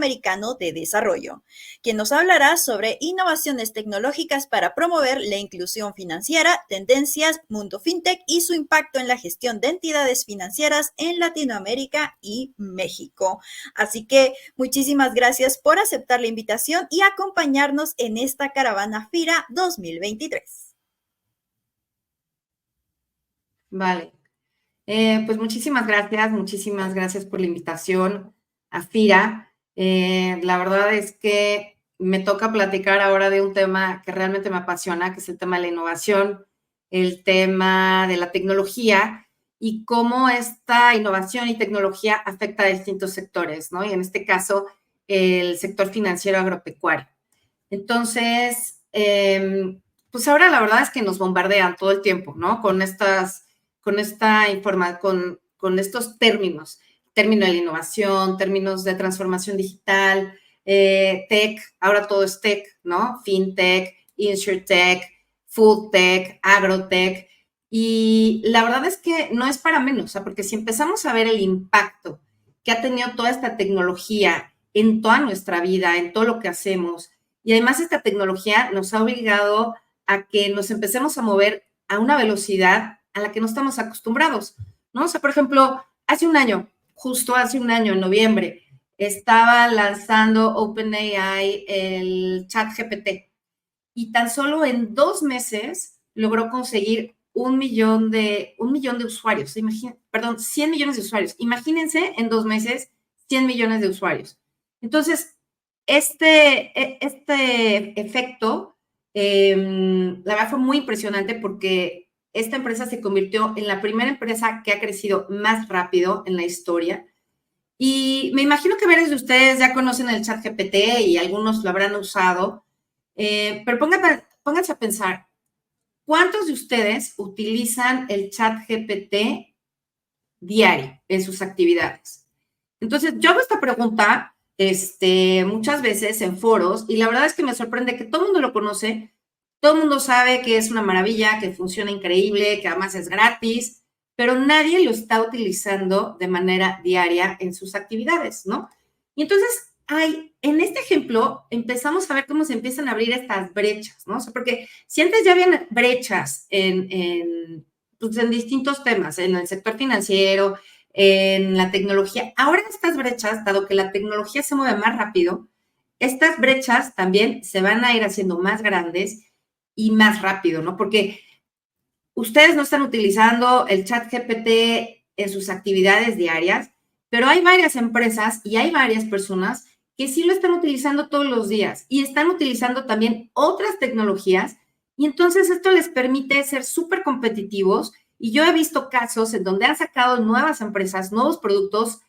Latinoamericano de Desarrollo, quien nos hablará sobre innovaciones tecnológicas para promover la inclusión financiera, tendencias, mundo fintech y su impacto en la gestión de entidades financieras en Latinoamérica y México. Así que muchísimas gracias por aceptar la invitación y acompañarnos en esta caravana FIRA 2023. Vale. Pues muchísimas gracias por la invitación a FIRA. La verdad es que me toca platicar ahora de un tema que realmente me apasiona, que es el tema de la innovación, el tema de la tecnología y cómo esta innovación y tecnología afecta a distintos sectores, ¿no? Y en este caso, el sector financiero agropecuario. Entonces, pues ahora la verdad es que nos bombardean todo el tiempo, ¿no? Con estos términos de la innovación, términos de transformación digital, tech, ahora todo es tech, ¿no? Fintech, insurtech, foodtech, agrotech, y la verdad es que no es para menos, o sea, porque si empezamos a ver el impacto que ha tenido toda esta tecnología en toda nuestra vida, en todo lo que hacemos, y además esta tecnología nos ha obligado a que nos empecemos a mover a una velocidad a la que no estamos acostumbrados, ¿no? O sea, por ejemplo, justo hace un año, en noviembre, estaba lanzando OpenAI el ChatGPT y tan solo en 2 meses logró conseguir 1 millón de usuarios, 100 millones de usuarios. Imagínense en 2 meses 100 millones de usuarios. Entonces, este efecto, la verdad fue muy impresionante porque esta empresa se convirtió en la primera empresa que ha crecido más rápido en la historia. Y me imagino que varios de ustedes ya conocen el ChatGPT y algunos lo habrán usado, pero pónganse a pensar, ¿cuántos de ustedes utilizan el ChatGPT diario en sus actividades? Entonces, yo hago esta pregunta muchas veces en foros y la verdad es que me sorprende que todo el mundo lo conoce, todo el mundo sabe que es una maravilla, que funciona increíble, que además es gratis, pero nadie lo está utilizando de manera diaria en sus actividades, ¿no? Y entonces, en este ejemplo empezamos a ver cómo se empiezan a abrir estas brechas, ¿no? O sea, porque si antes ya habían brechas pues en distintos temas, en el sector financiero, en la tecnología. Ahora estas brechas, dado que la tecnología se mueve más rápido, estas brechas también se van a ir haciendo más grandes y más rápido, ¿no? Porque ustedes no están utilizando el ChatGPT en sus actividades diarias, pero hay varias empresas y hay varias personas que sí lo están utilizando todos los días y están utilizando también otras tecnologías y entonces esto les permite ser súper competitivos y yo he visto casos en donde han sacado nuevas empresas, nuevos productos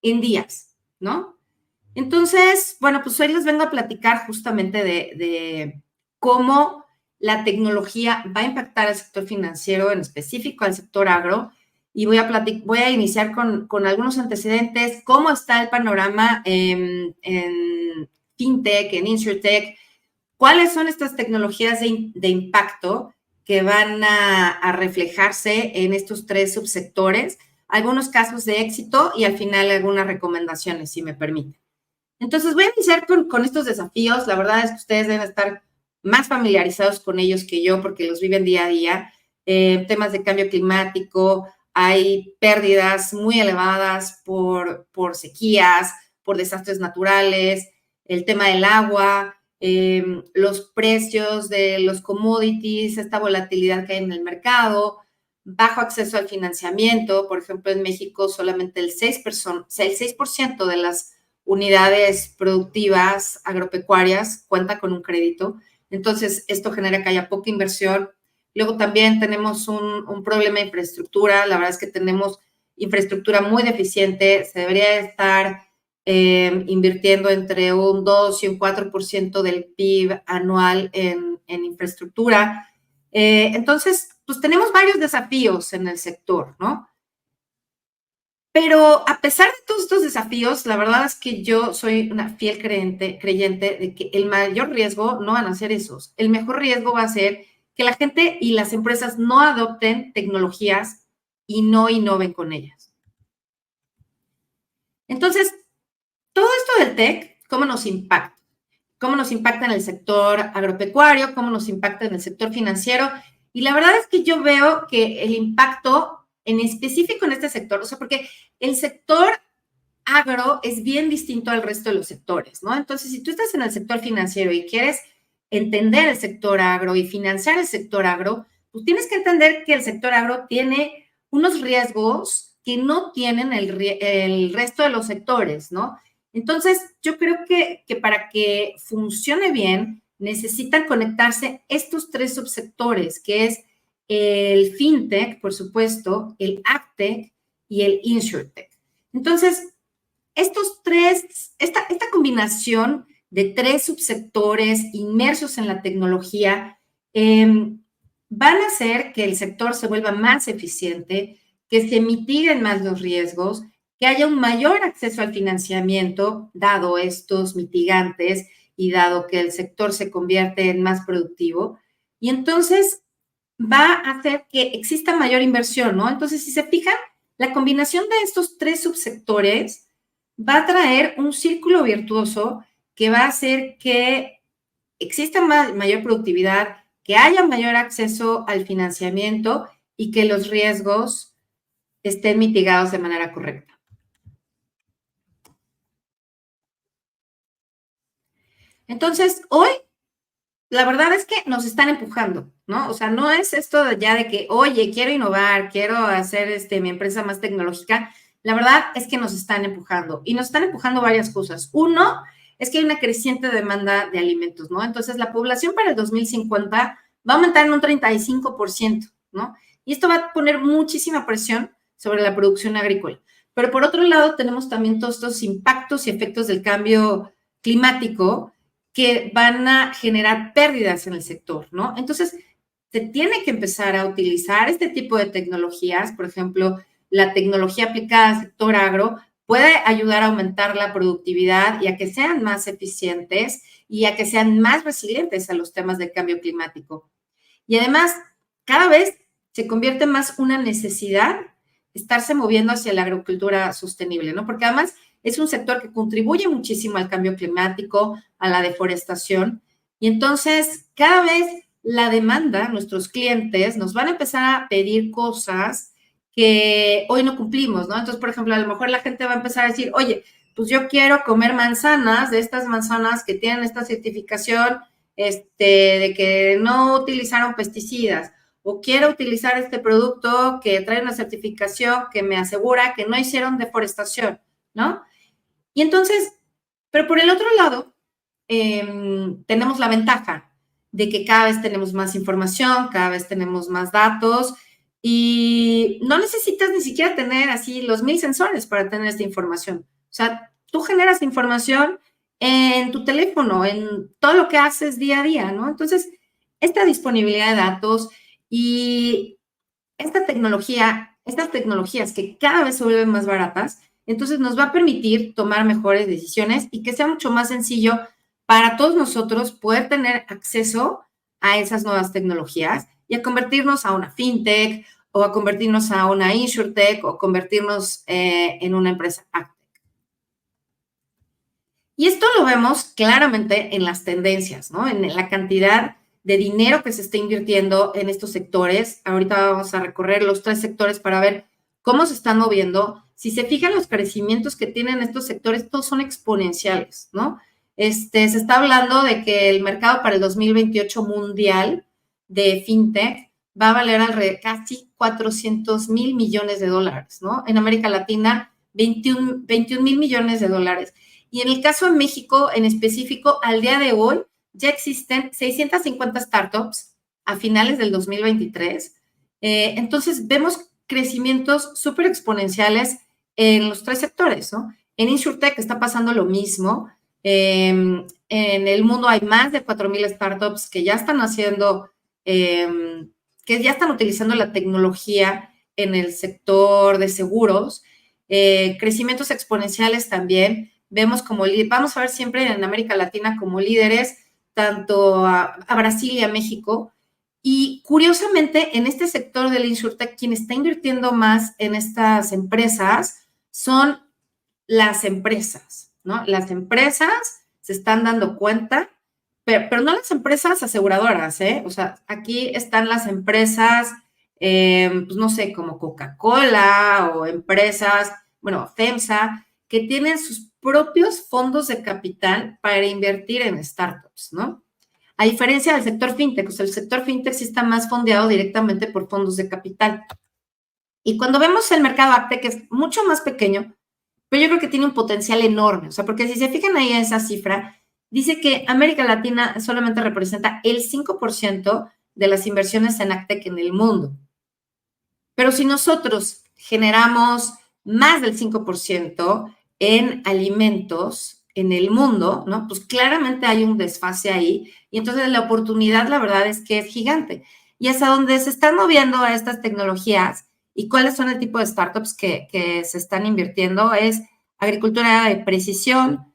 en días, ¿no? Entonces, bueno, pues hoy les vengo a platicar justamente de cómo la tecnología va a impactar al sector financiero, en específico al sector agro, y voy a iniciar con algunos antecedentes, cómo está el panorama en fintech, en insurtech, cuáles son estas tecnologías de impacto que van a reflejarse en estos 3 subsectores, algunos casos de éxito y al final algunas recomendaciones, si me permiten. Entonces, voy a iniciar con estos desafíos. La verdad es que ustedes deben estar más familiarizados con ellos que yo porque los viven día a día. Temas de cambio climático, hay pérdidas muy elevadas por sequías, por desastres naturales, el tema del agua, los precios de los commodities, esta volatilidad que hay en el mercado, bajo acceso al financiamiento. Por ejemplo, en México solamente el 6% de las unidades productivas agropecuarias cuenta con un crédito. Entonces, esto genera que haya poca inversión. Luego también tenemos un problema de infraestructura. La verdad es que tenemos infraestructura muy deficiente. Se debería estar invirtiendo entre un 2 y un 4% del PIB anual en infraestructura. Entonces, pues tenemos varios desafíos en el sector, ¿no? Pero a pesar de todos estos desafíos, la verdad es que yo soy una fiel creyente de que el mayor riesgo no van a ser esos. El mejor riesgo va a ser que la gente y las empresas no adopten tecnologías y no innoven con ellas. Entonces, todo esto del tech cómo nos impacta. Cómo nos impacta en el sector agropecuario, cómo nos impacta en el sector financiero. Y la verdad es que yo veo que el impacto en específico en este sector, o sea, porque el sector agro es bien distinto al resto de los sectores, ¿no? Entonces, si tú estás en el sector financiero y quieres entender el sector agro y financiar el sector agro, pues tienes que entender que el sector agro tiene unos riesgos que no tienen el resto de los sectores, ¿no? Entonces, yo creo que para que funcione bien, necesitan conectarse estos tres subsectores, que es el fintech, por supuesto, el agtech y el insurtech. Entonces, esta combinación de tres subsectores inmersos en la tecnología van a hacer que el sector se vuelva más eficiente, que se mitiguen más los riesgos, que haya un mayor acceso al financiamiento, dado estos mitigantes y dado que el sector se convierte en más productivo. Y entonces va a hacer que exista mayor inversión, ¿no? Entonces, si se fijan, la combinación de estos tres subsectores va a traer un círculo virtuoso que va a hacer que exista mayor productividad, que haya mayor acceso al financiamiento y que los riesgos estén mitigados de manera correcta. Entonces, hoy, la verdad es que nos están empujando, ¿no? O sea, no es esto ya de que, oye, quiero innovar, quiero hacer mi empresa más tecnológica. La verdad es que nos están empujando y nos están empujando varias cosas. Uno, es que hay una creciente demanda de alimentos, ¿no? Entonces, la población para el 2050 va a aumentar en un 35%, ¿no? Y esto va a poner muchísima presión sobre la producción agrícola. Pero por otro lado, tenemos también todos estos impactos y efectos del cambio climático que van a generar pérdidas en el sector, ¿no? Entonces, se tiene que empezar a utilizar este tipo de tecnologías, por ejemplo, la tecnología aplicada al sector agro puede ayudar a aumentar la productividad y a que sean más eficientes y a que sean más resilientes a los temas del cambio climático. Y además, cada vez se convierte más una necesidad estarse moviendo hacia la agricultura sostenible, ¿no? Porque además es un sector que contribuye muchísimo al cambio climático, a la deforestación, y entonces cada vez la demanda, nuestros clientes nos van a empezar a pedir cosas que hoy no cumplimos, ¿no? Entonces, por ejemplo, a lo mejor la gente va a empezar a decir, oye, pues yo quiero comer manzanas, de estas manzanas que tienen esta certificación, de que no utilizaron pesticidas, o quiero utilizar este producto que trae una certificación que me asegura que no hicieron deforestación, ¿no? Y entonces, pero por el otro lado, tenemos la ventaja de que cada vez tenemos más información, cada vez tenemos más datos y no necesitas ni siquiera tener así los 1000 sensores para tener esta información. O sea, tú generas información en tu teléfono, en todo lo que haces día a día, ¿no? Entonces, esta disponibilidad de datos y estas tecnologías que cada vez se vuelven más baratas, entonces nos va a permitir tomar mejores decisiones y que sea mucho más sencillo para todos nosotros poder tener acceso a esas nuevas tecnologías y a convertirnos a una fintech o a convertirnos a una insurtech o convertirnos en una empresa agtech. Y esto lo vemos claramente en las tendencias, ¿no? En la cantidad de dinero que se está invirtiendo en estos sectores. Ahorita vamos a recorrer los 3 sectores para ver cómo se están moviendo. Si se fijan los crecimientos que tienen estos sectores, todos son exponenciales, ¿no? Se está hablando de que el mercado para el 2028 mundial de fintech va a valer alrededor casi 400,000 millones de dólares, ¿no? En América Latina, 21,000 millones de dólares. Y en el caso de México, en específico, al día de hoy, ya existen 650 startups a finales del 2023. Entonces, vemos crecimientos súper exponenciales en los 3 sectores, ¿no? En InsurTech está pasando lo mismo. En el mundo hay más de 4,000 startups que ya están haciendo, que ya están utilizando la tecnología en el sector de seguros. Crecimientos exponenciales también. Vemos como, vamos a ver siempre en América Latina como líderes, tanto a Brasil y a México. Y curiosamente, en este sector del InsurTech, quien está invirtiendo más en estas empresas son las empresas, ¿no? Las empresas se están dando cuenta, pero no las empresas aseguradoras, ¿eh? O sea, aquí están las empresas, pues no sé, como Coca-Cola o empresas, bueno, FEMSA, que tienen sus propios fondos de capital para invertir en startups, ¿no? A diferencia del sector fintech, o sea, el sector fintech sí está más fondeado directamente por fondos de capital. Y cuando vemos el mercado ACTE, que es mucho más pequeño, pero yo creo que tiene un potencial enorme, o sea, porque si se fijan ahí en esa cifra, dice que América Latina solamente representa el 5% de las inversiones en ACTEC en el mundo. Pero si nosotros generamos más del 5% en alimentos en el mundo, ¿no? Pues claramente hay un desfase ahí y entonces la oportunidad, la verdad es que es gigante. Y hasta donde se están moviendo a estas tecnologías y cuáles son el tipo de startups que se están invirtiendo es agricultura de precisión,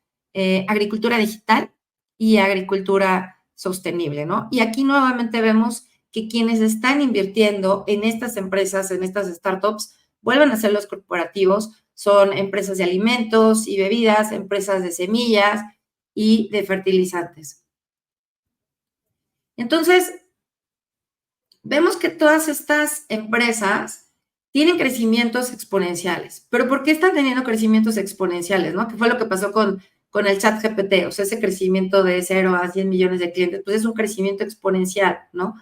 agricultura digital y agricultura sostenible, ¿no? Y aquí nuevamente vemos que quienes están invirtiendo en estas empresas, en estas startups, vuelven a ser los corporativos, son empresas de alimentos y bebidas, empresas de semillas y de fertilizantes. Entonces, vemos que todas estas empresas tienen crecimientos exponenciales. ¿Pero por qué están teniendo crecimientos exponenciales? ¿No? ¿Qué fue lo que pasó con el chat GPT? O sea, ese crecimiento de 0 a 100 millones de clientes, pues es un crecimiento exponencial, ¿no?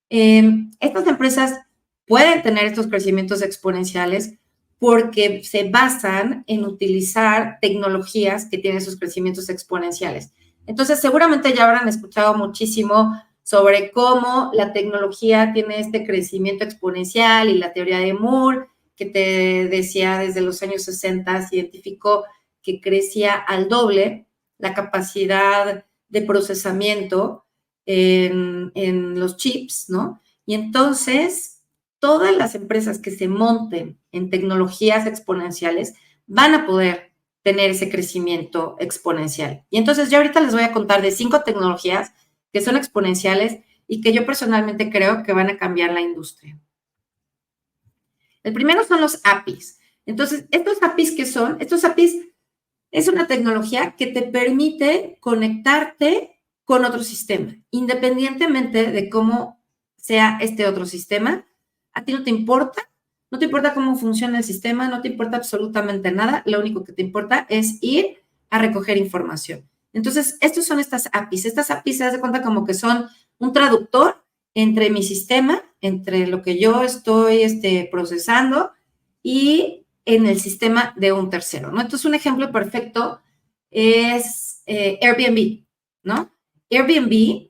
Estas empresas pueden tener estos crecimientos exponenciales porque se basan en utilizar tecnologías que tienen esos crecimientos exponenciales. Entonces, seguramente ya habrán escuchado muchísimo sobre cómo la tecnología tiene este crecimiento exponencial y la teoría de Moore, que te decía desde los años 60, se identificó que crecía al doble la capacidad de procesamiento en los chips, ¿no? Y entonces, todas las empresas que se monten en tecnologías exponenciales van a poder tener ese crecimiento exponencial. Y entonces yo ahorita les voy a contar de 5 tecnologías que son exponenciales y que yo personalmente creo que van a cambiar la industria. El primero son los APIs. Entonces, ¿estos APIs qué son? Estos APIs es una tecnología que te permite conectarte con otro sistema, independientemente de cómo sea este otro sistema. A ti no te importa cómo funciona el sistema, no te importa absolutamente nada, lo único que te importa es ir a recoger información. Entonces, estos son estas APIs. Estas APIs se das de cuenta como que son un traductor entre mi sistema, entre lo que yo estoy procesando y en el sistema de un tercero, ¿no? Entonces, un ejemplo perfecto es Airbnb, ¿no? Airbnb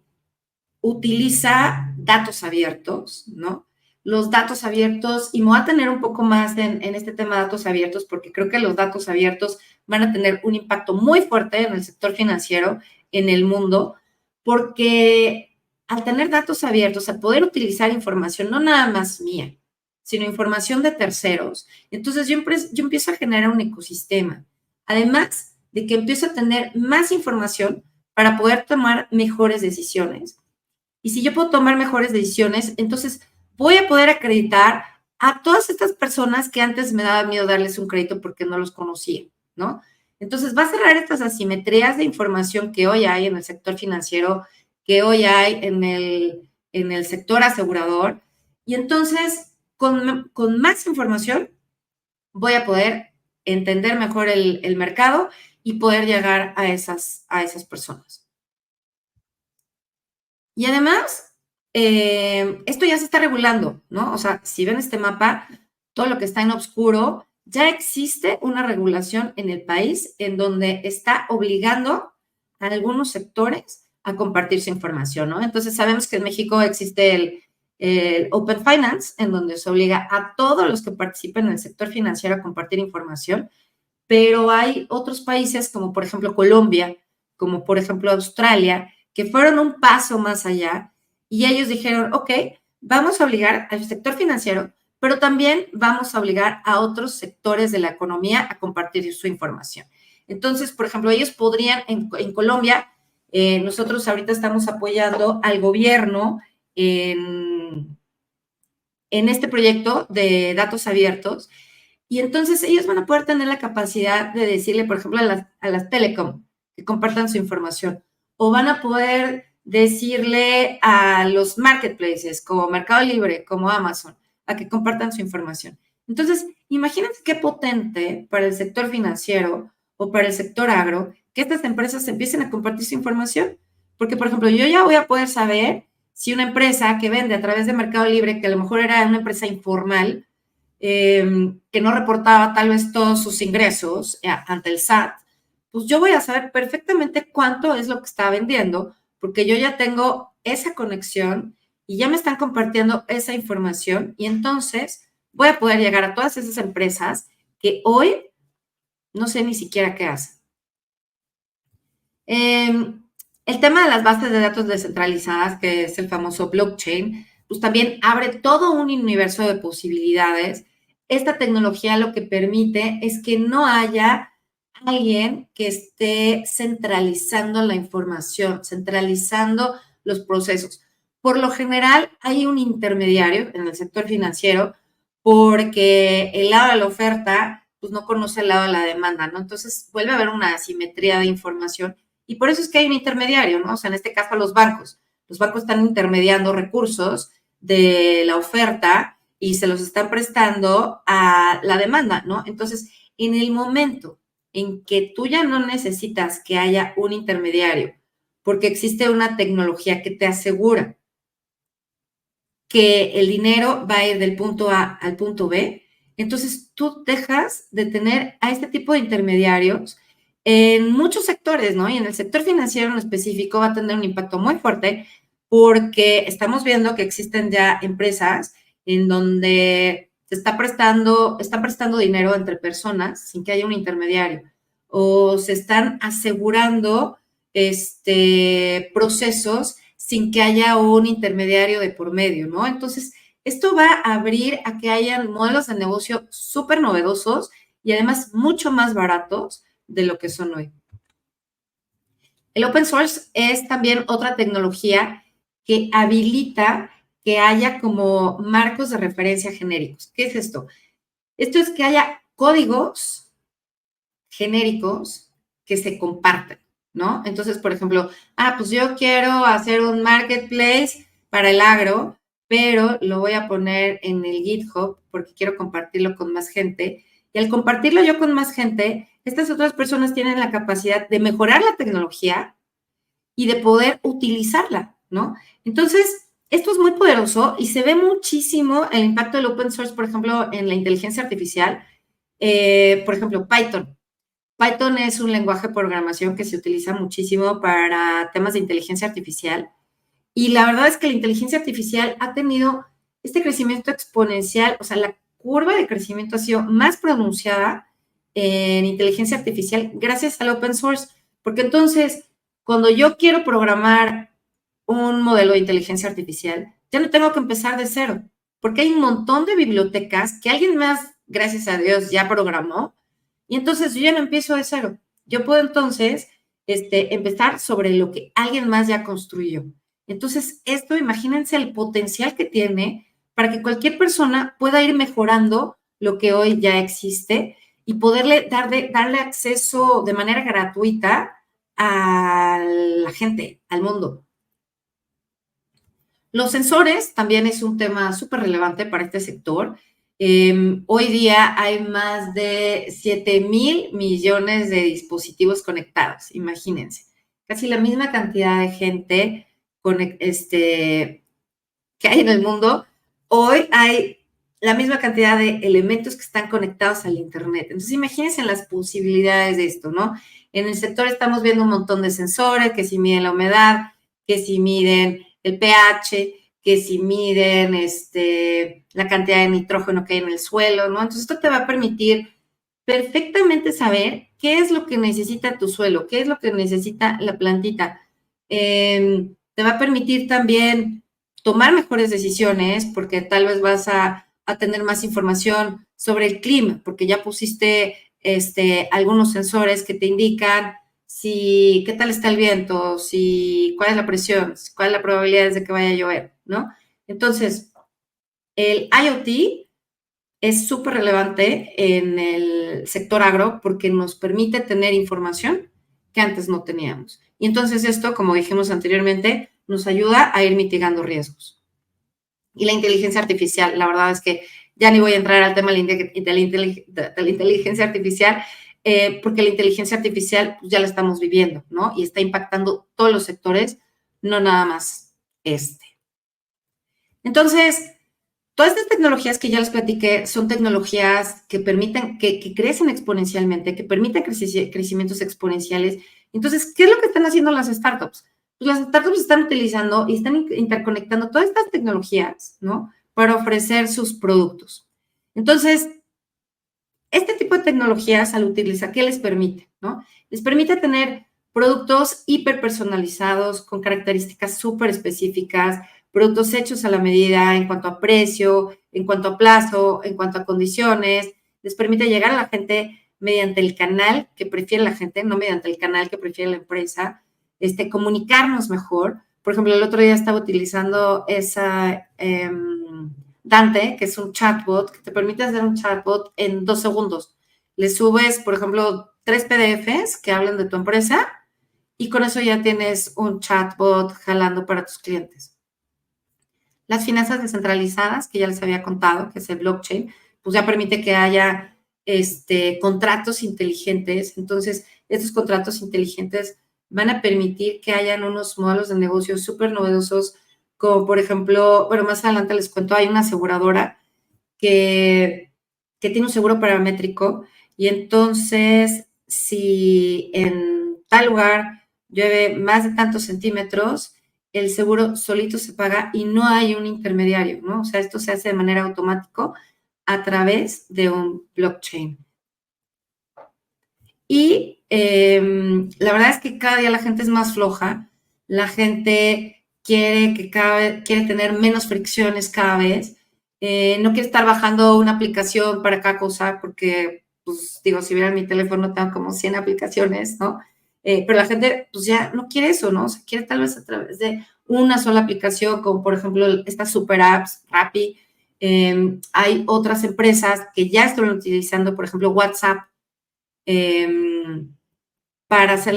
utiliza datos abiertos, ¿no? Los datos abiertos, y me voy a tener un poco más en este tema de datos abiertos, porque creo que los datos abiertos van a tener un impacto muy fuerte en el sector financiero, en el mundo, porque al tener datos abiertos, al poder utilizar información, no nada más mía, sino información de terceros, entonces yo empiezo a generar un ecosistema. Además de que empiezo a tener más información para poder tomar mejores decisiones. Y si yo puedo tomar mejores decisiones, entonces voy a poder acreditar a todas estas personas que antes me daba miedo darles un crédito porque no los conocía, ¿no? Entonces va a cerrar estas asimetrías de información que hoy hay en el sector financiero, que hoy hay en el sector asegurador. Y entonces, con más información, voy a poder entender mejor el mercado y poder llegar a esas personas. Y además, esto ya se está regulando, ¿no? O sea, si ven este mapa, todo lo que está en oscuro, ya existe una regulación en el país en donde está obligando a algunos sectores a compartir su información, ¿no? Entonces, sabemos que en México existe el Open Finance, en donde se obliga a todos los que participen en el sector financiero a compartir información, pero hay otros países como por ejemplo Colombia, como por ejemplo Australia, que fueron un paso más allá y ellos dijeron, ok, vamos a obligar al sector financiero, pero también vamos a obligar a otros sectores de la economía a compartir su información. Entonces, por ejemplo, ellos podrían, en Colombia, nosotros ahorita estamos apoyando al gobierno en este proyecto de datos abiertos, y entonces ellos van a poder tener la capacidad de decirle, por ejemplo, a las telecom, que compartan su información. O van a poder decirle a los marketplaces como Mercado Libre, como Amazon, a que compartan su información. Entonces, imagínense qué potente para el sector financiero o para el sector agro que estas empresas empiecen a compartir su información. Porque, por ejemplo, yo ya voy a poder saber si una empresa que vende a través de Mercado Libre, que a lo mejor era una empresa informal, que no reportaba tal vez todos sus ingresos ante el SAT, pues yo voy a saber perfectamente cuánto es lo que está vendiendo, porque yo ya tengo esa conexión y ya me están compartiendo esa información y entonces voy a poder llegar a todas esas empresas que hoy no sé ni siquiera qué hacen. El tema de las bases de datos descentralizadas, que es el famoso blockchain, pues también abre todo un universo de posibilidades. Esta tecnología lo que permite es que no haya alguien que esté centralizando la información, centralizando los procesos. Por lo general, hay un intermediario en el sector financiero porque el lado de la oferta pues no conoce el lado de la demanda, ¿no? Entonces vuelve a haber una asimetría de información y por eso es que hay un intermediario, ¿no? O sea, en este caso los bancos. Los bancos están intermediando recursos de la oferta y se los están prestando a la demanda, ¿no? Entonces, en el momento en que tú ya no necesitas que haya un intermediario, porque existe una tecnología que te asegura que el dinero va a ir del punto A al punto B, entonces tú dejas de tener a este tipo de intermediarios en muchos sectores, ¿no? Y en el sector financiero en específico va a tener un impacto muy fuerte porque estamos viendo que existen ya empresas en donde están prestando dinero entre personas sin que haya un intermediario o se están asegurando procesos sin que haya un intermediario de por medio, ¿no? Entonces, esto va a abrir a que hayan modelos de negocio súper novedosos y además mucho más baratos de lo que son hoy. El open source es también otra tecnología que habilita que haya como marcos de referencia genéricos. ¿Qué es esto? Esto es que haya códigos genéricos que se comparten, ¿no? Entonces, por ejemplo, pues yo quiero hacer un marketplace para el agro, pero lo voy a poner en el GitHub porque quiero compartirlo con más gente. Y al compartirlo yo con más gente, estas otras personas tienen la capacidad de mejorar la tecnología y de poder utilizarla, ¿no? Entonces, esto es muy poderoso y se ve muchísimo el impacto del open source, por ejemplo, en la inteligencia artificial. Por ejemplo, Python. Python es un lenguaje de programación que se utiliza muchísimo para temas de inteligencia artificial. Y la verdad es que la inteligencia artificial ha tenido este crecimiento exponencial, o sea, la curva de crecimiento ha sido más pronunciada en inteligencia artificial gracias al open source. Porque entonces, cuando yo quiero programar un modelo de inteligencia artificial, ya no tengo que empezar de cero, porque hay un montón de bibliotecas que alguien más, gracias a Dios, ya programó y entonces yo ya no empiezo de cero. Yo puedo entonces empezar sobre lo que alguien más ya construyó. Entonces, esto, imagínense el potencial que tiene para que cualquier persona pueda ir mejorando lo que hoy ya existe y poderle darle acceso de manera gratuita a la gente, al mundo. Los sensores también es un tema súper relevante para este sector. Hoy día hay más de 7,000 millones de dispositivos conectados, imagínense. Casi la misma cantidad de gente que hay en el mundo. Hoy hay la misma cantidad de elementos que están conectados al Internet. Entonces, imagínense las posibilidades de esto, ¿no? En el sector estamos viendo un montón de sensores que si miden la humedad, que si miden el pH, que si miden la cantidad de nitrógeno que hay en el suelo, ¿no? Entonces, esto te va a permitir perfectamente saber qué es lo que necesita tu suelo, qué es lo que necesita la plantita. Te va a permitir también tomar mejores decisiones porque tal vez vas a tener más información sobre el clima, porque ya pusiste algunos sensores que te indican qué tal está el viento, cuál es la presión, cuál es la probabilidad de que vaya a llover, ¿no? Entonces, el IoT es súper relevante en el sector agro porque nos permite tener información que antes no teníamos. Y entonces esto, como dijimos anteriormente, nos ayuda a ir mitigando riesgos. Y la inteligencia artificial, la verdad es que ya ni voy a entrar al tema de la inteligencia artificial, porque la inteligencia artificial pues, ya la estamos viviendo, ¿no? Y está impactando todos los sectores, no nada más este. Entonces, todas estas tecnologías que ya les platiqué son tecnologías que permiten, que crecen exponencialmente, que permiten crecimientos exponenciales. Entonces, ¿qué es lo que están haciendo las startups? Pues las startups están utilizando y están interconectando todas estas tecnologías, ¿no? Para ofrecer sus productos. Entonces, este tipo de tecnologías al utilizar, ¿qué les permite? ¿No? Les permite tener productos hiperpersonalizados con características súper específicas, productos hechos a la medida en cuanto a precio, en cuanto a plazo, en cuanto a condiciones. Les permite llegar a la gente mediante el canal que prefiere la gente, no mediante el canal que prefiere la empresa, comunicarnos mejor. Por ejemplo, el otro día estaba utilizando esa Dante, que es un chatbot, que te permite hacer un chatbot en 2 segundos. Le subes, por ejemplo, 3 PDFs que hablan de tu empresa y con eso ya tienes un chatbot jalando para tus clientes. Las finanzas descentralizadas, que ya les había contado, que es el blockchain, pues ya permite que haya contratos inteligentes. Entonces, estos contratos inteligentes van a permitir que hayan unos modelos de negocio súper novedosos, como por ejemplo, bueno, más adelante les cuento, hay una aseguradora que tiene un seguro paramétrico y entonces si en tal lugar llueve más de tantos centímetros, el seguro solito se paga y no hay un intermediario, ¿no? O sea, esto se hace de manera automática a través de un blockchain. Y la verdad es que cada día la gente es más floja, la gente quiere tener menos fricciones cada vez, no quiere estar bajando una aplicación para cada cosa, porque, pues, digo, si vieran mi teléfono, tengo como 100 aplicaciones, ¿no? Pero la gente, pues, ya no quiere eso, ¿no? O sea, quiere tal vez a través de una sola aplicación, como por ejemplo estas super apps, Rappi. Hay otras empresas que ya están utilizando, por ejemplo, WhatsApp, para hacer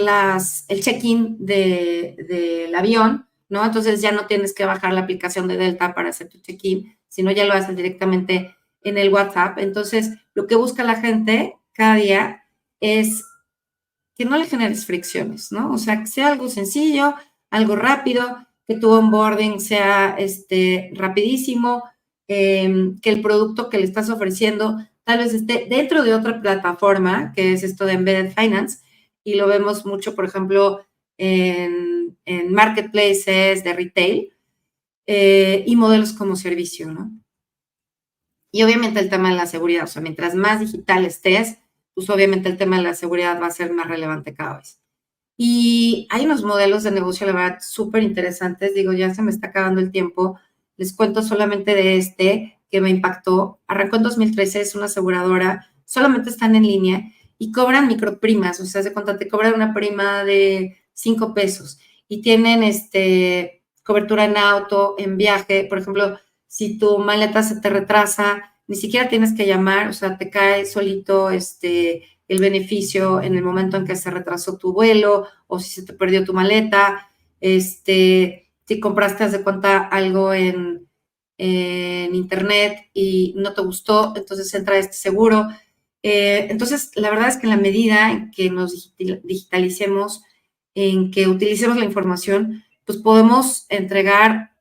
el check-in del avión, ¿no? Entonces ya no tienes que bajar la aplicación de Delta para hacer tu check-in, sino ya lo haces directamente en el WhatsApp. Entonces, lo que busca la gente cada día es que no le generes fricciones, ¿no? O sea, que sea algo sencillo, algo rápido, que tu onboarding sea rapidísimo, que el producto que le estás ofreciendo tal vez esté dentro de otra plataforma, que es esto de Embedded Finance, y lo vemos mucho, por ejemplo, en marketplaces de retail y modelos como servicio, ¿no? Y obviamente el tema de la seguridad, o sea, mientras más digital estés, pues obviamente el tema de la seguridad va a ser más relevante cada vez. Y hay unos modelos de negocio, la verdad, súper interesantes. Digo, ya se me está acabando el tiempo. Les cuento solamente de que me impactó. Arrancó en 2013, es una aseguradora, solamente están en línea y cobran microprimas. O sea, se cuenta, te cobran una prima de 5 pesos y tienen cobertura en auto, en viaje. Por ejemplo, si tu maleta se te retrasa, ni siquiera tienes que llamar, o sea, te cae solito el beneficio en el momento en que se retrasó tu vuelo o si se te perdió tu maleta, si compraste, haz de cuenta, algo en internet y no te gustó, entonces entra este seguro. Entonces, la verdad es que en la medida en que nos digitalicemos, en que utilicemos la información, pues podemos entregar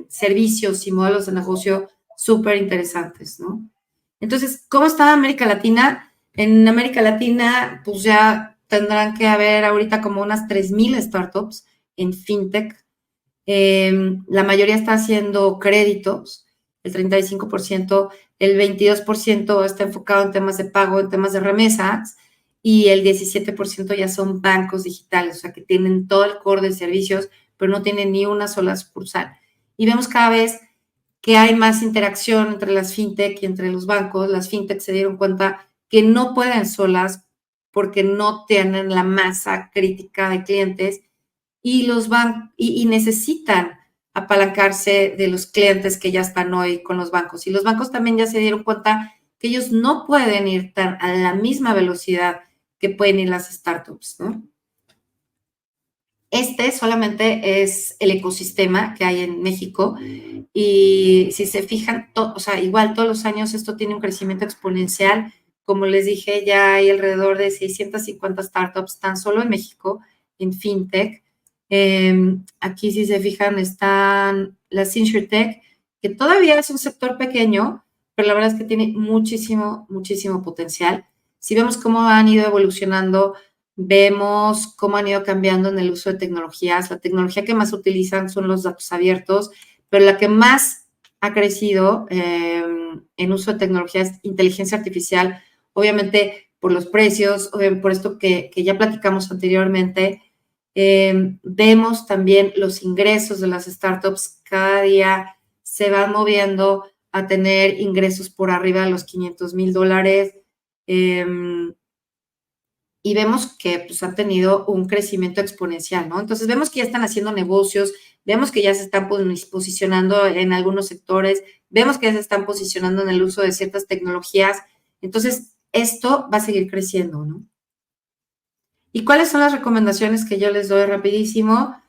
servicios y modelos de negocio súper interesantes, ¿no? Entonces, ¿cómo está América Latina? En América Latina, pues ya tendrán que haber ahorita como unas 3,000 startups en fintech. La mayoría está haciendo créditos, el 35%, el 22% está enfocado en temas de pago, en temas de remesas, y el 17% ya son bancos digitales, o sea, que tienen todo el core de servicios, pero no tienen ni una sola sucursal. Y vemos cada vez que hay más interacción entre las fintech y entre los bancos. Las fintech se dieron cuenta que no pueden solas porque no tienen la masa crítica de clientes y y necesitan apalancarse de los clientes que ya están hoy con los bancos. Y los bancos también ya se dieron cuenta que ellos no pueden ir a la misma velocidad que pueden ir las startups, ¿no? Este solamente es el ecosistema que hay en México y si se fijan, o sea, igual todos los años esto tiene un crecimiento exponencial. Como les dije, ya hay alrededor de 650 startups tan solo en México, en FinTech. Aquí, si se fijan, están las InsurTech, que todavía es un sector pequeño, pero la verdad es que tiene muchísimo, muchísimo potencial. Si vemos cómo han ido evolucionando, vemos cómo han ido cambiando en el uso de tecnologías. La tecnología que más utilizan son los datos abiertos, pero la que más ha crecido en uso de tecnología es inteligencia artificial, obviamente por los precios, por esto que ya platicamos anteriormente. Vemos también los ingresos de las startups cada día se van moviendo a tener ingresos por arriba de los $500,000. Y vemos que pues, han tenido un crecimiento exponencial, ¿no? Entonces, vemos que ya están haciendo negocios, vemos que ya se están posicionando en algunos sectores, vemos que ya se están posicionando en el uso de ciertas tecnologías. Entonces, esto va a seguir creciendo, ¿no? ¿Y cuáles son las recomendaciones que yo les doy rapidísimo?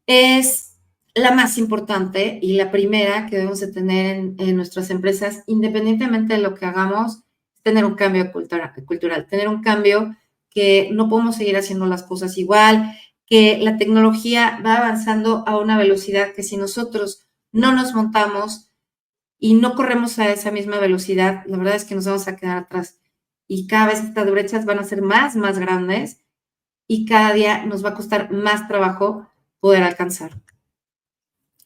Es la más importante y la primera que debemos de tener en nuestras empresas, independientemente de lo que hagamos, tener un cambio cultural, tener un cambio que no podemos seguir haciendo las cosas igual, que la tecnología va avanzando a una velocidad que si nosotros no nos montamos y no corremos a esa misma velocidad, la verdad es que nos vamos a quedar atrás. Y cada vez estas brechas van a ser más grandes y cada día nos va a costar más trabajo poder alcanzar.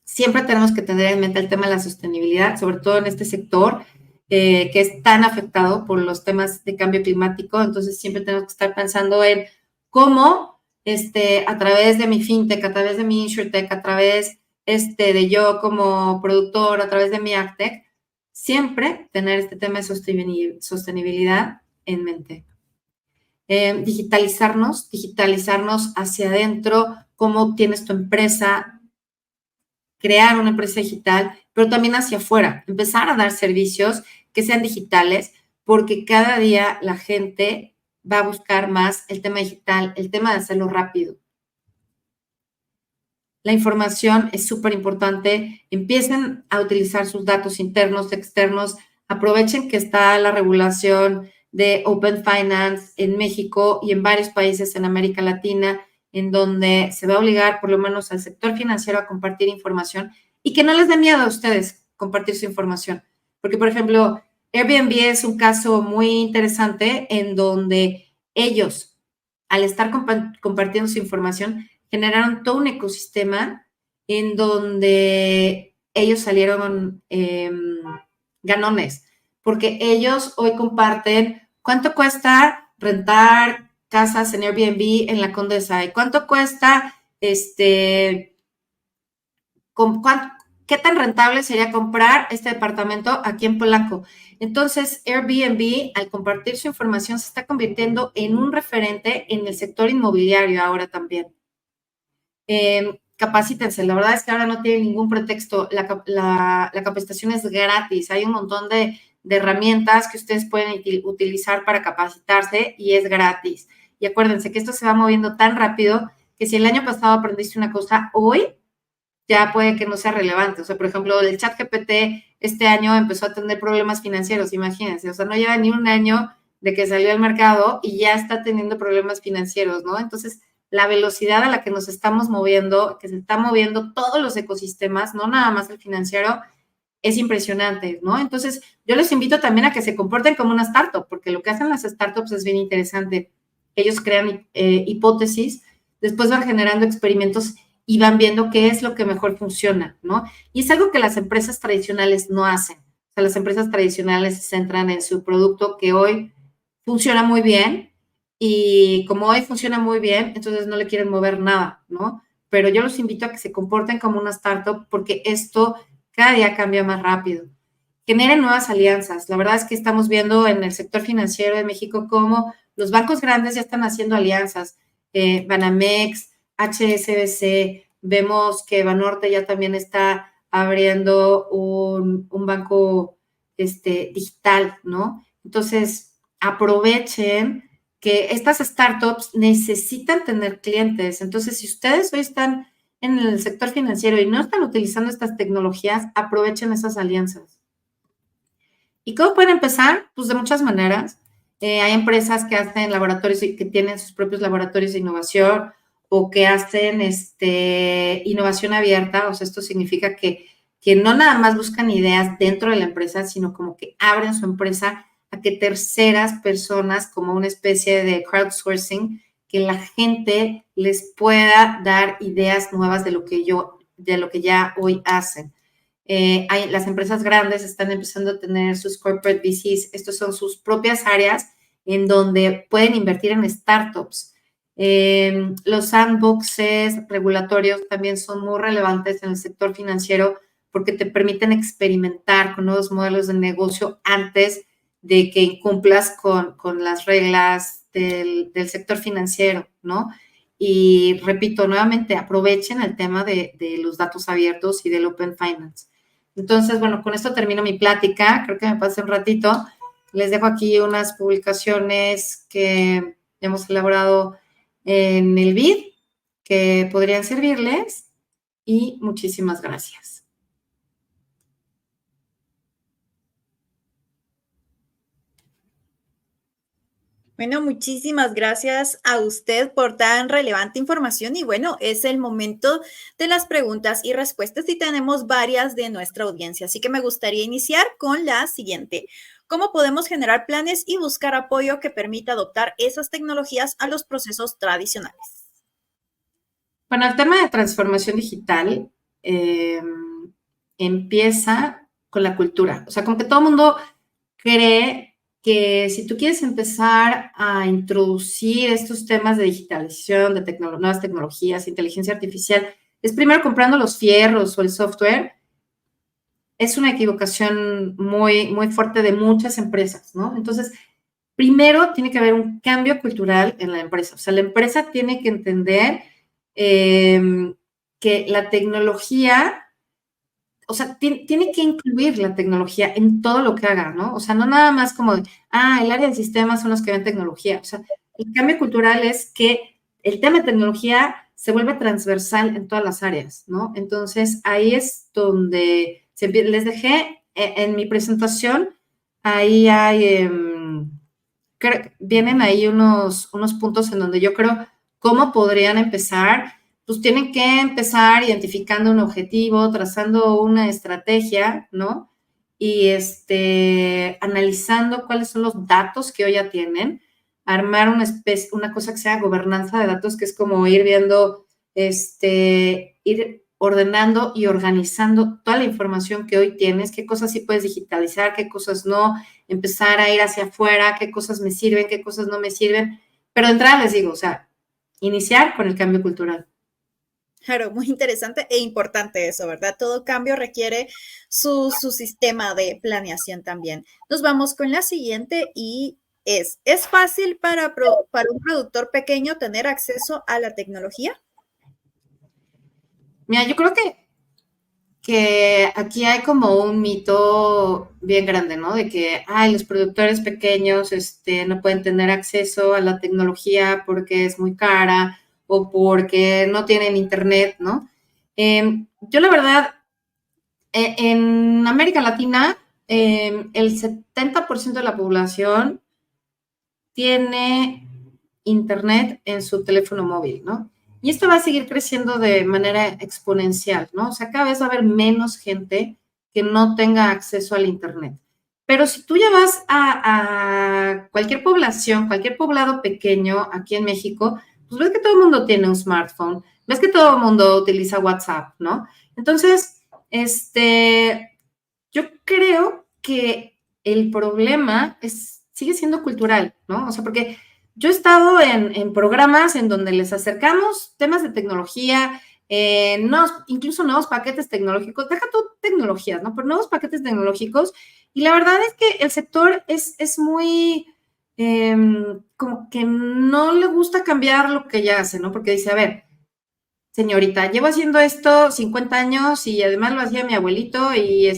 Siempre tenemos que tener en mente el tema de la sostenibilidad, sobre todo en este sector que es tan afectado por los temas de cambio climático. Entonces, siempre tenemos que estar pensando en cómo a través de mi fintech, a través de mi insurtech, a través de yo como productor, a través de mi agtech, siempre tener este tema de sostenibilidad en mente. Digitalizarnos hacia adentro, cómo tienes tu empresa, crear una empresa digital, pero también hacia afuera, empezar a dar servicios que sean digitales, porque cada día la gente va a buscar más el tema digital, el tema de hacerlo rápido. La información es súper importante. Empiecen a utilizar sus datos internos, externos. Aprovechen que está la regulación de Open Finance en México y en varios países en América Latina, en donde se va a obligar por lo menos al sector financiero a compartir información y que no les dé miedo a ustedes compartir su información. Porque, por ejemplo, Airbnb es un caso muy interesante en donde ellos, al estar compartiendo su información, generaron todo un ecosistema en donde ellos salieron ganones, porque ellos hoy comparten cuánto cuesta rentar casas en Airbnb en la Condesa y cuánto cuesta qué tan rentable sería comprar este departamento aquí en Polanco. Entonces, Airbnb, al compartir su información, se está convirtiendo en un referente en el sector inmobiliario ahora también. Capacítense, la verdad es que ahora no tienen ningún pretexto, la capacitación es gratis, hay un montón de herramientas que ustedes pueden utilizar para capacitarse y es gratis. Y acuérdense que esto se va moviendo tan rápido que si el año pasado aprendiste una cosa, hoy ya puede que no sea relevante. O sea, por ejemplo, el ChatGPT este año empezó a tener problemas financieros, imagínense, o sea, no lleva ni un año de que salió al mercado y ya está teniendo problemas financieros, ¿no? Entonces, la velocidad a la que nos estamos moviendo, que se están moviendo todos los ecosistemas, no nada más el financiero, es impresionante, ¿no? Entonces, yo les invito también a que se comporten como una startup, porque lo que hacen las startups es bien interesante. Ellos crean hipótesis, después van generando experimentos y van viendo qué es lo que mejor funciona, ¿no? Y es algo que las empresas tradicionales no hacen. O sea, las empresas tradicionales se centran en su producto que hoy funciona muy bien y como hoy funciona muy bien, entonces no le quieren mover nada, ¿no? Pero yo los invito a que se comporten como una startup porque esto cada día cambia más rápido. Generen nuevas alianzas. La verdad es que estamos viendo en el sector financiero de México cómo los bancos grandes ya están haciendo alianzas. Banamex, HSBC, vemos que Banorte ya también está abriendo un banco digital, ¿no? Entonces, aprovechen que estas startups necesitan tener clientes. Entonces, si ustedes hoy están en el sector financiero y no están utilizando estas tecnologías, aprovechen esas alianzas. ¿Y cómo pueden empezar? Pues de muchas maneras. Hay empresas que hacen laboratorios y que tienen sus propios laboratorios de innovación o que hacen innovación abierta. O sea, esto significa que no nada más buscan ideas dentro de la empresa, sino como que abren su empresa a que terceras personas, como una especie de crowdsourcing, que la gente les pueda dar ideas nuevas de lo que ya hoy hacen. Las empresas grandes están empezando a tener sus corporate VCs. Estos son sus propias áreas en donde pueden invertir en startups. Los sandboxes regulatorios también son muy relevantes en el sector financiero porque te permiten experimentar con nuevos modelos de negocio antes de que incumplas con las reglas del sector financiero, ¿no? Y repito, nuevamente, aprovechen el tema de los datos abiertos y del Open Finance. Entonces, bueno, con esto termino mi plática. Creo que me pasé un ratito. Les dejo aquí unas publicaciones que hemos elaborado en el BID que podrían servirles y muchísimas gracias. Bueno, muchísimas gracias a usted por tan relevante información y bueno, es el momento de las preguntas y respuestas y tenemos varias de nuestra audiencia, así que me gustaría iniciar con la siguiente. ¿Cómo podemos generar planes y buscar apoyo que permita adoptar esas tecnologías a los procesos tradicionales? Bueno, el tema de transformación digital empieza con la cultura. O sea, como que todo el mundo cree que si tú quieres empezar a introducir estos temas de digitalización, de nuevas tecnologías, inteligencia artificial, es primero comprando los fierros o el software. Es una equivocación muy, muy fuerte de muchas empresas, ¿no? Entonces, primero tiene que haber un cambio cultural en la empresa. O sea, la empresa tiene que entender que la tecnología, o sea, tiene que incluir la tecnología en todo lo que haga, ¿no? O sea, no nada más como, el área de sistemas son los que ven tecnología. O sea, el cambio cultural es que el tema de tecnología se vuelve transversal en todas las áreas, ¿no? Entonces, ahí es donde les dejé en mi presentación, ahí hay, vienen ahí unos puntos en donde yo creo cómo podrían empezar. Pues tienen que empezar identificando un objetivo, trazando una estrategia, ¿no? Y analizando cuáles son los datos que hoy ya tienen, armar una cosa que sea gobernanza de datos, que es como ir viendo, ir ordenando y organizando toda la información que hoy tienes, qué cosas sí puedes digitalizar, qué cosas no, empezar a ir hacia afuera, qué cosas me sirven, qué cosas no me sirven. Pero de entrada les digo, o sea, iniciar con el cambio cultural. Claro, muy interesante e importante eso, ¿verdad? Todo cambio requiere su sistema de planeación también. Nos vamos con la siguiente y ¿es fácil para un productor pequeño tener acceso a la tecnología? Mira, yo creo que aquí hay como un mito bien grande, ¿no? De que, los productores pequeños no pueden tener acceso a la tecnología porque es muy cara o porque no tienen internet, ¿no? Yo la verdad, en América Latina, el 70% de la población tiene internet en su teléfono móvil, ¿no? Y esto va a seguir creciendo de manera exponencial, ¿no? O sea, cada vez va a haber menos gente que no tenga acceso al internet. Pero si tú ya vas a cualquier población, cualquier poblado pequeño aquí en México, pues ves que todo el mundo tiene un smartphone, ves que todo el mundo utiliza WhatsApp, ¿no? Entonces, yo creo que el problema sigue siendo cultural, ¿no? O sea, porque yo he estado en programas en donde les acercamos temas de tecnología, incluso nuevos paquetes tecnológicos, deja tú tecnologías, ¿no? Pero nuevos paquetes tecnológicos, y la verdad es que el sector es muy, como que no le gusta cambiar lo que ya hace, ¿no? Porque dice, a ver, señorita, llevo haciendo esto 50 años y además lo hacía mi abuelito y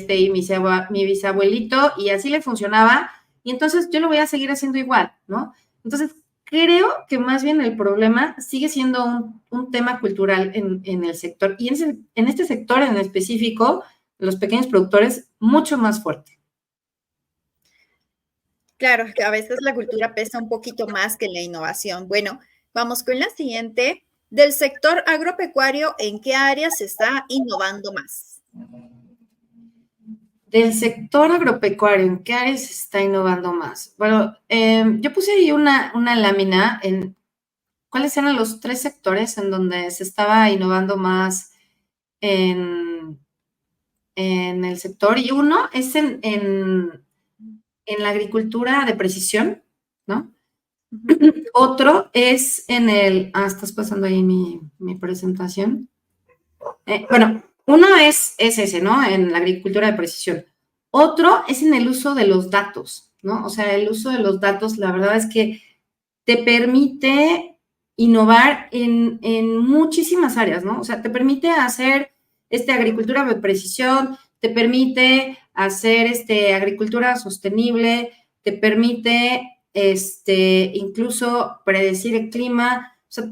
mi bisabuelito y así le funcionaba y entonces yo lo voy a seguir haciendo igual, ¿no? Entonces, creo que más bien el problema sigue siendo un tema cultural en el sector, y en este sector en específico, los pequeños productores, mucho más fuerte. Claro, que a veces la cultura pesa un poquito más que la innovación. Bueno, vamos con la siguiente. Del sector agropecuario, ¿en qué áreas se está innovando más? Del sector agropecuario, ¿en qué áreas se está innovando más? Bueno, yo puse ahí una lámina en cuáles eran los 3 sectores en donde se estaba innovando más en, en el sector, y uno es en la agricultura de precisión, ¿no? Otro es estás pasando ahí mi presentación. Bueno, uno es ese, ¿no? En la agricultura de precisión. Otro es en el uso de los datos, ¿no? O sea, el uso de los datos, la verdad es que te permite innovar en muchísimas áreas, ¿no? O sea, te permite hacer agricultura de precisión, te permite hacer agricultura sostenible, te permite incluso predecir el clima. O sea,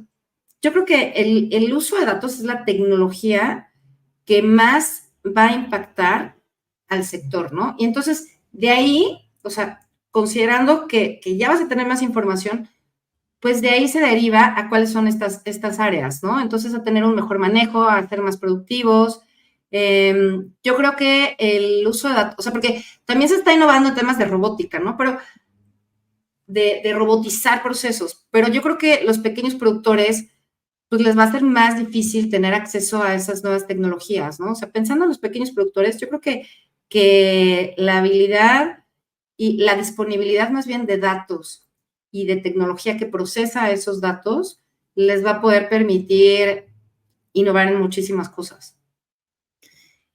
yo creo que el uso de datos es la tecnología que más va a impactar al sector, ¿no? Y entonces, de ahí, o sea, considerando que ya vas a tener más información, pues de ahí se deriva a cuáles son estas áreas, ¿no? Entonces, a tener un mejor manejo, a ser más productivos. Yo creo que el uso de datos, o sea, porque también se está innovando en temas de robótica, ¿no? Pero de robotizar procesos, pero yo creo que los pequeños productores, pues les va a ser más difícil tener acceso a esas nuevas tecnologías, ¿no? O sea, pensando en los pequeños productores, yo creo que la habilidad y la disponibilidad más bien de datos y de tecnología que procesa esos datos les va a poder permitir innovar en muchísimas cosas.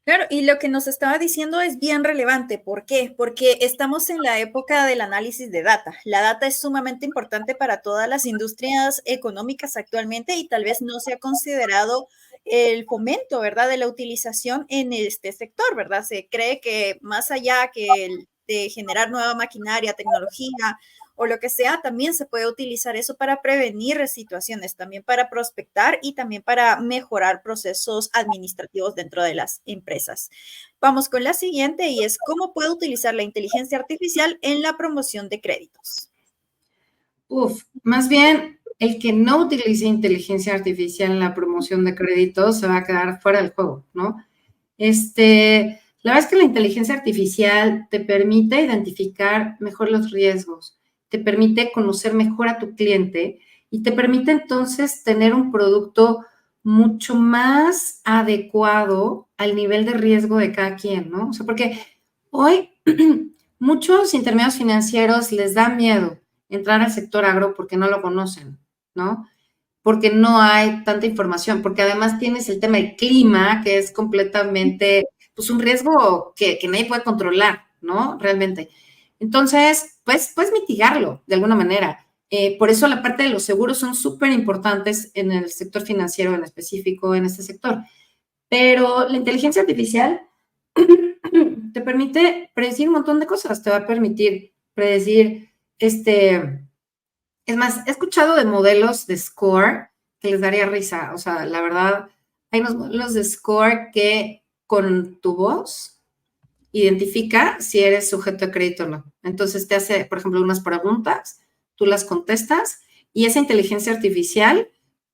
Claro, y lo que nos estaba diciendo es bien relevante. ¿Por qué? Porque estamos en la época del análisis de data. La data es sumamente importante para todas las industrias económicas actualmente y tal vez no se ha considerado el fomento, ¿verdad?, de la utilización en este sector, ¿verdad? Se cree que más allá de generar nueva maquinaria, tecnología, o lo que sea, también se puede utilizar eso para prevenir situaciones, también para prospectar y también para mejorar procesos administrativos dentro de las empresas. Vamos con la siguiente y es cómo puedo utilizar la inteligencia artificial en la promoción de créditos. Más bien, el que no utilice inteligencia artificial en la promoción de créditos se va a quedar fuera del juego, ¿no? La verdad es que la inteligencia artificial te permite identificar mejor los riesgos, te permite conocer mejor a tu cliente y te permite entonces tener un producto mucho más adecuado al nivel de riesgo de cada quien, ¿no? O sea, porque hoy muchos intermediarios financieros les da miedo entrar al sector agro porque no lo conocen, ¿no? Porque no hay tanta información, porque además tienes el tema del clima, que es completamente, pues, un riesgo que nadie puede controlar, ¿no? Realmente. Entonces, pues, puedes mitigarlo de alguna manera. Por eso la parte de los seguros son súper importantes en el sector financiero en específico, en este sector. Pero la inteligencia artificial te permite predecir un montón de cosas, te va a permitir predecir es más, he escuchado de modelos de score que les daría risa. O sea, la verdad, hay unos modelos de score que con tu voz identifica si eres sujeto de crédito o no. Entonces te hace, por ejemplo, unas preguntas, tú las contestas y esa inteligencia artificial,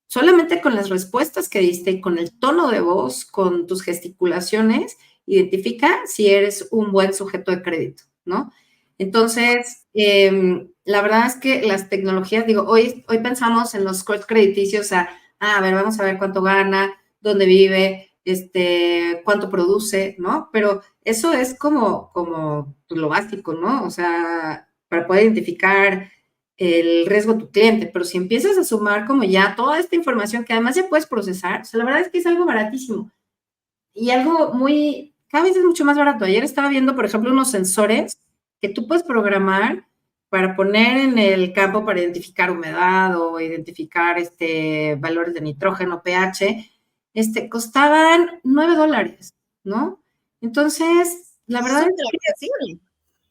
solamente con las respuestas que diste y con el tono de voz, con tus gesticulaciones, identifica si eres un buen sujeto de crédito, ¿no? Entonces, la verdad es que las tecnologías, digo, hoy pensamos en los scores crediticios, a ver, vamos a ver cuánto gana, dónde vive, cuánto produce, ¿no? Pero eso es como pues, lo básico, ¿no? O sea, para poder identificar el riesgo de tu cliente, pero si empiezas a sumar como ya toda esta información que además ya puedes procesar, o sea, la verdad es que es algo baratísimo y algo cada vez es mucho más barato. Ayer estaba viendo, por ejemplo, unos sensores que tú puedes programar para poner en el campo para identificar humedad o identificar valores de nitrógeno, pH, costaban $9, ¿no? Entonces, la verdad es Súper accesible.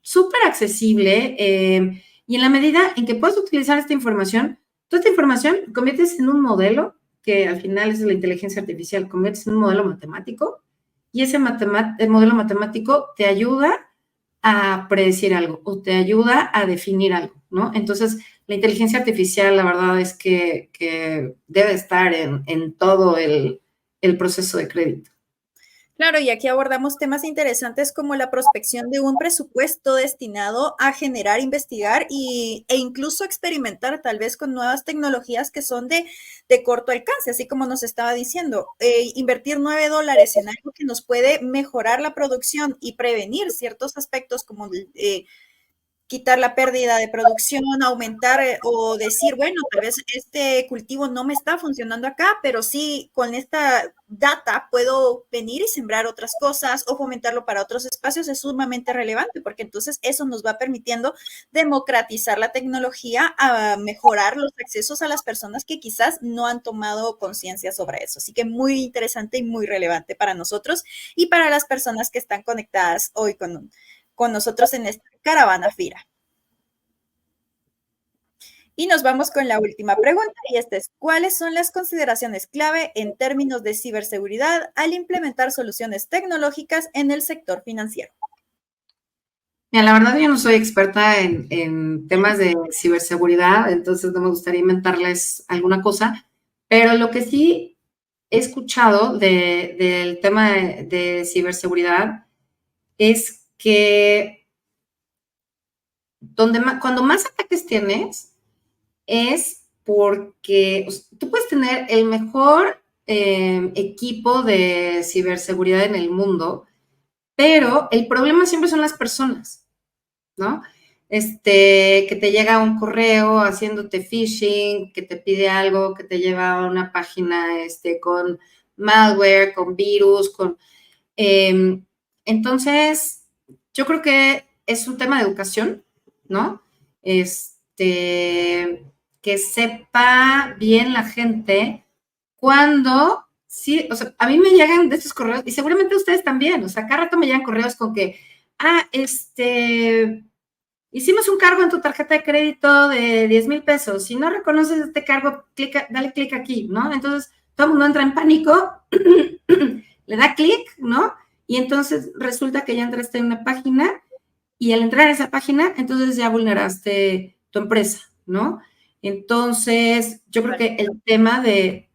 súper accesible Y en la medida en que puedas utilizar esta información, toda esta información conviertes en un modelo, que al final es la inteligencia artificial, conviertes en un modelo matemático, y ese modelo matemático te ayuda a predecir algo o te ayuda a definir algo, ¿no? Entonces, la inteligencia artificial, la verdad es que debe estar en todo el proceso de crédito. Claro, y aquí abordamos temas interesantes como la prospección de un presupuesto destinado a generar, investigar e incluso experimentar tal vez con nuevas tecnologías que son de corto alcance, así como nos estaba diciendo, invertir $9 en algo que nos puede mejorar la producción y prevenir ciertos aspectos como quitar la pérdida de producción, aumentar o decir, bueno, tal vez este cultivo no me está funcionando acá, pero sí con esta data puedo venir y sembrar otras cosas o fomentarlo para otros espacios, es sumamente relevante porque entonces eso nos va permitiendo democratizar la tecnología, a mejorar los accesos a las personas que quizás no han tomado conciencia sobre eso. Así que muy interesante y muy relevante para nosotros y para las personas que están conectadas hoy con nosotros en esta caravana FIRA. Y nos vamos con la última pregunta y esta es, ¿cuáles son las consideraciones clave en términos de ciberseguridad al implementar soluciones tecnológicas en el sector financiero? Mira, la verdad yo no soy experta en temas de ciberseguridad, entonces no me gustaría inventarles alguna cosa, pero lo que sí he escuchado del tema de ciberseguridad es que cuando más ataques tienes es porque tú puedes tener el mejor equipo de ciberseguridad en el mundo, pero el problema siempre son las personas, ¿no? Que te llega un correo haciéndote phishing, que te pide algo, que te lleva a una página con malware, con virus, entonces, yo creo que es un tema de educación, ¿no? Que sepa bien la gente cuando, sí, o sea, a mí me llegan de estos correos, y seguramente ustedes también, o sea, cada rato me llegan correos con que, hicimos un cargo en tu tarjeta de crédito de 10,000 pesos, si no reconoces este cargo, dale clic aquí, ¿no? Entonces, todo el mundo entra en pánico, le da clic, ¿no? Y entonces resulta que ya entraste en una página y al entrar a esa página, entonces ya vulneraste tu empresa, ¿no? Entonces, yo creo que el tema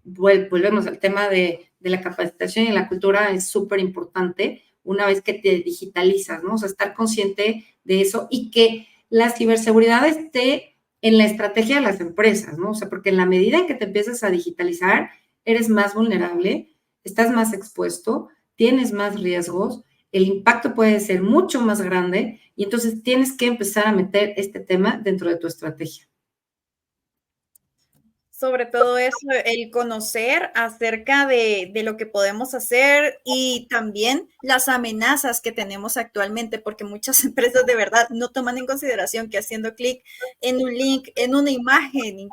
volvemos al tema de la capacitación y la cultura es súper importante una vez que te digitalizas, ¿no? O sea, estar consciente de eso y que la ciberseguridad esté en la estrategia de las empresas, ¿no? O sea, porque en la medida en que te empiezas a digitalizar, eres más vulnerable, estás más expuesto, tienes más riesgos, el impacto puede ser mucho más grande y entonces tienes que empezar a meter este tema dentro de tu estrategia. Sobre todo eso, el conocer acerca de lo que podemos hacer y también las amenazas que tenemos actualmente, porque muchas empresas de verdad no toman en consideración que haciendo clic en un link, en una imagen,